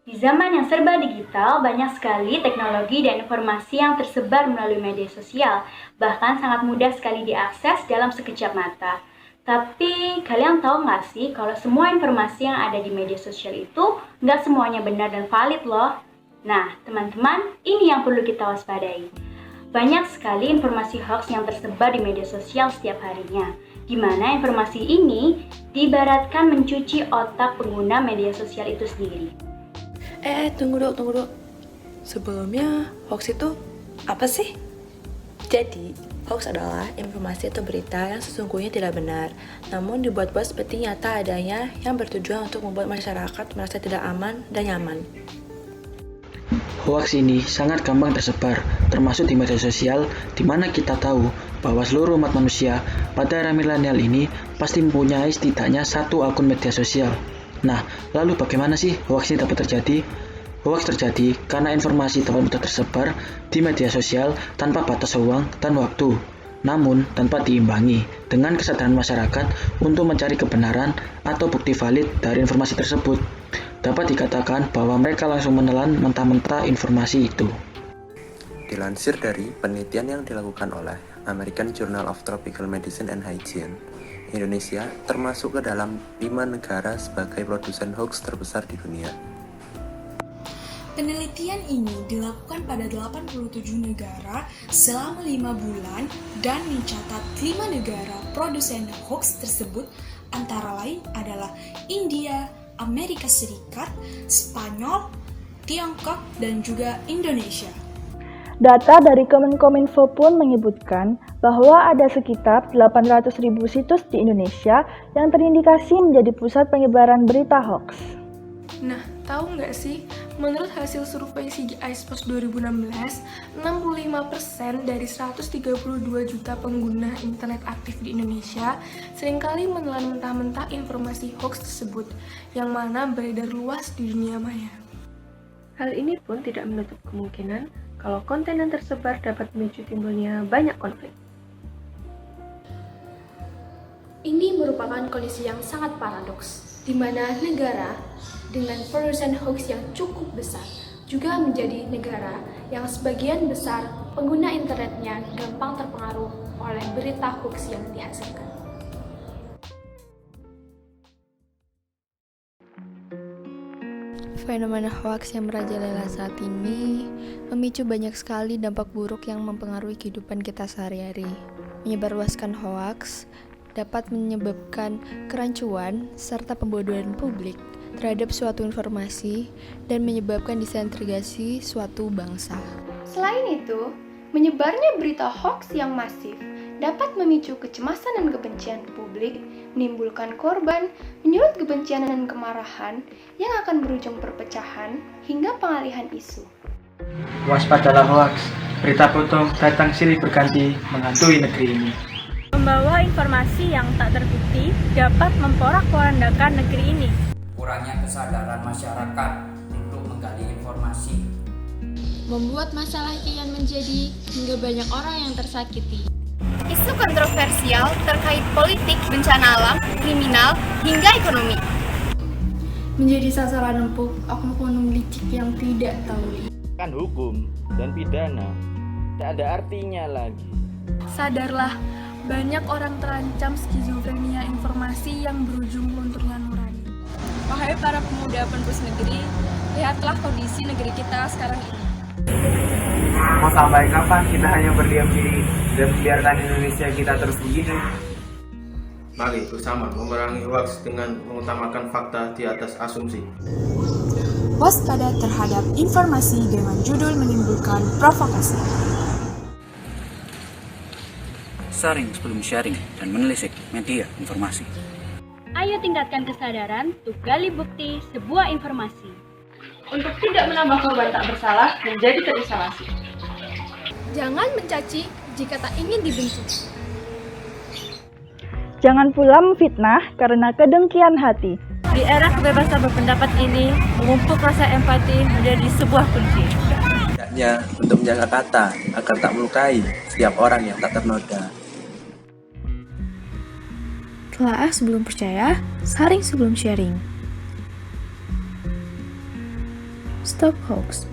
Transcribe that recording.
Di zaman yang serba digital, banyak sekali teknologi dan informasi yang tersebar melalui media sosial, bahkan sangat mudah sekali diakses dalam sekejap mata. Tapi kalian tahu nggak sih kalau semua informasi yang ada di media sosial itu nggak semuanya benar dan valid loh. Nah, teman-teman, ini yang perlu kita waspadai. Banyak sekali informasi hoax yang tersebar di media sosial setiap harinya, di mana informasi ini diibaratkan mencuci otak pengguna media sosial itu sendiri. Tunggu dulu. Sebelumnya, hoax itu apa sih? Jadi, hoax adalah informasi atau berita yang sesungguhnya tidak benar, namun dibuat-buat seperti nyata adanya yang bertujuan untuk membuat masyarakat merasa tidak aman dan nyaman. Hoaks ini sangat gampang tersebar, termasuk di media sosial, di mana kita tahu bahwa seluruh umat manusia pada era milenial ini pasti mempunyai setidaknya satu akun media sosial. Nah, lalu bagaimana sih hoaks ini dapat terjadi? Hoaks terjadi karena informasi dapat mudah tersebar di media sosial tanpa batas ruang dan waktu, namun tanpa diimbangi dengan kesadaran masyarakat untuk mencari kebenaran atau bukti valid dari informasi tersebut. Dapat dikatakan bahwa mereka langsung menelan mentah-mentah informasi itu. Dilansir dari penelitian yang dilakukan oleh American Journal of Tropical Medicine and Hygiene, Indonesia termasuk ke dalam 5 negara sebagai produsen hoax terbesar di dunia. Penelitian ini dilakukan pada 87 negara selama 5 bulan dan mencatat 5 negara produsen hoax tersebut antara lain adalah India, Amerika Serikat, Spanyol, Tiongkok, dan juga Indonesia. Data dari Kemenkominfo pun menyebutkan bahwa ada sekitar 800.000 situs di Indonesia yang terindikasi menjadi pusat penyebaran berita hoax. Nah, tahu nggak sih, menurut hasil survei CGI Post 2016, 65% dari 132 juta pengguna internet aktif di Indonesia seringkali menelan mentah-mentah informasi hoax tersebut, yang mana beredar luas di dunia maya. Hal ini pun tidak menutup kemungkinan kalau konten yang tersebar dapat memicu timbulnya banyak konflik. Ini merupakan kondisi yang sangat paradoks, di mana negara dengan produsen hoax yang cukup besar juga menjadi negara yang sebagian besar pengguna internetnya gampang terpengaruh oleh berita hoax yang dihasilkan. Fenomena hoax yang merajalela saat ini memicu banyak sekali dampak buruk yang mempengaruhi kehidupan kita sehari-hari. Menyebarluaskan hoax dapat menyebabkan kerancuan serta pembodohan publik terhadap suatu informasi dan menyebabkan disintegrasi suatu bangsa. Selain itu, menyebarnya berita hoax yang masif dapat memicu kecemasan dan kebencian publik, menimbulkan korban, menyulut kebencian dan kemarahan yang akan berujung perpecahan hingga pengalihan isu. Waspadalah hoax, berita bohong datang silih berganti menghantui negeri ini. Membawa informasi yang tak terbukti dapat memporak-porandakan negeri ini. Kurangnya kesadaran masyarakat untuk menggali informasi membuat masalah kian menjadi hingga banyak orang yang tersakiti. Isu kontroversial terkait politik, bencana alam, kriminal, hingga ekonomi menjadi sasaran empuk oknum-oknum licik yang tidak tahu kan hukum dan pidana tak ada artinya lagi. Sadarlah, banyak orang terancam skizofrenia informasi yang berujung lunturnya nurani. Wahai para pemuda penerus negeri, lihatlah kondisi negeri kita sekarang ini. Mau sampai kapan kita hanya berdiam diri dan membiarkan Indonesia kita terus begini? Mari bersama memerangi hoax dengan mengutamakan fakta di atas asumsi. Waspada terhadap informasi dengan judul menimbulkan provokasi. Saring sebelum sharing dan menelisik media informasi. Ayo tingkatkan kesadaran untuk gali bukti sebuah informasi. Untuk tidak menambah korban tak bersalah menjadi terisolasi. Jangan mencaci jika tak ingin dibenci. Jangan pula memfitnah karena kedengkian hati. Di era kebebasan berpendapat ini, memupuk rasa empati menjadi sebuah kunci. Hendaknya untuk menjaga kata agar tak melukai setiap orang yang tak ternoda. Telah sebelum percaya, saring sebelum sharing. Stop hoax.